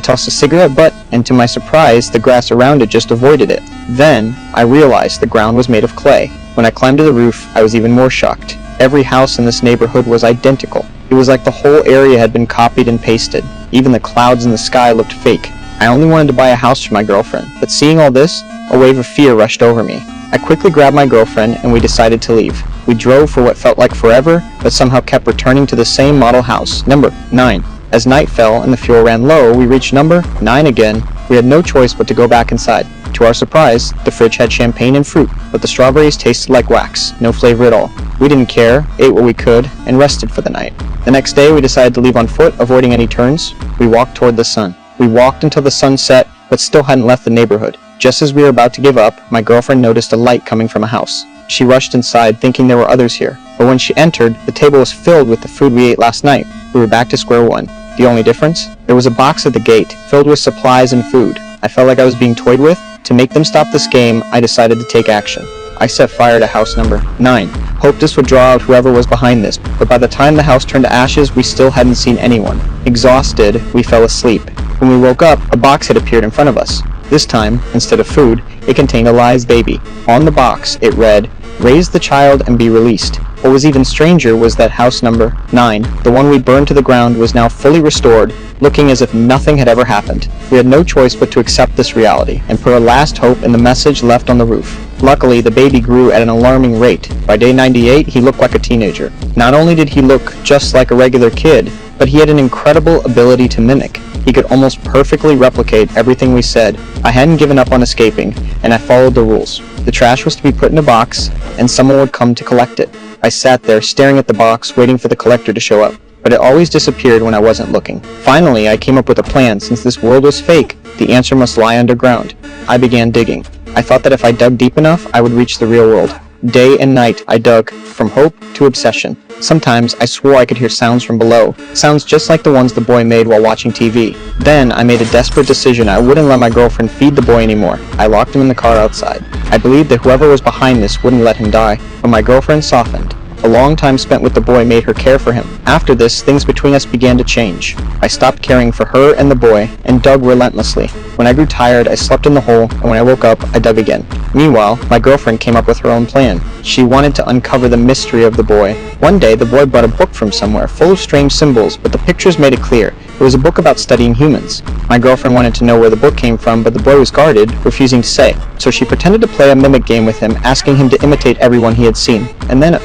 tossed a cigarette butt, and to my surprise, the grass around it just avoided it. Then, I realized the ground was made of clay. When I climbed to the roof, I was even more shocked. Every house in this neighborhood was identical. It was like the whole area had been copied and pasted. Even the clouds in the sky looked fake. I only wanted to buy a house for my girlfriend, but seeing all this, a wave of fear rushed over me. I quickly grabbed my girlfriend and we decided to leave. We drove for what felt like forever, but somehow kept returning to the same model house, number 9. As night fell and the fuel ran low, we reached number 9 again. We had no choice but to go back inside. To our surprise, the fridge had champagne and fruit, but the strawberries tasted like wax, no flavor at all. We didn't care, ate what we could, and rested for the night. The next day, we decided to leave on foot, avoiding any turns. We walked toward the sun. We walked until the sun set, but still hadn't left the neighborhood. Just as we were about to give up, my girlfriend noticed a light coming from a house. She rushed inside, thinking there were others here. But when she entered, the table was filled with the food we ate last night. We were back to square one. The only difference? There was a box at the gate, filled with supplies and food. I felt like I was being toyed with. To make them stop this game, I decided to take action. I set fire to house number 9. Hoped this would draw out whoever was behind this, but by the time the house turned to ashes, we still hadn't seen anyone. Exhausted, we fell asleep. When we woke up, a box had appeared in front of us. This time, instead of food, it contained Eli's baby. On the box, it read, "Raise the child and be released." What was even stranger was that house number 9, the one we burned to the ground, was now fully restored, looking as if nothing had ever happened. We had no choice but to accept this reality, and put our last hope in the message left on the roof. Luckily, the baby grew at an alarming rate. By day 98, he looked like a teenager. Not only did he look just like a regular kid, but he had an incredible ability to mimic. He could almost perfectly replicate everything we said. I hadn't given up on escaping, and I followed the rules. The trash was to be put in a box, and someone would come to collect it. I sat there, staring at the box, waiting for the collector to show up, but it always disappeared when I wasn't looking. Finally, I came up with a plan. Since this world was fake, the answer must lie underground. I began digging. I thought that if I dug deep enough, I would reach the real world. Day and night, I dug, from hope to obsession. Sometimes, I swore I could hear sounds from below, sounds just like the ones the boy made while watching TV. Then, I made a desperate decision. I wouldn't let my girlfriend feed the boy anymore. I locked him in the car outside. I believed that whoever was behind this wouldn't let him die, but my girlfriend softened. A long time spent with the boy made her care for him. After this, things between us began to change. I stopped caring for her and the boy, and dug relentlessly. When I grew tired, I slept in the hole, and when I woke up, I dug again. Meanwhile, my girlfriend came up with her own plan. She wanted to uncover the mystery of the boy. One day, the boy brought a book from somewhere, full of strange symbols, but the pictures made it clear. It was a book about studying humans. My girlfriend wanted to know where the book came from, but the boy was guarded, refusing to say. So she pretended to play a mimic game with him, asking him to imitate everyone he had seen. And then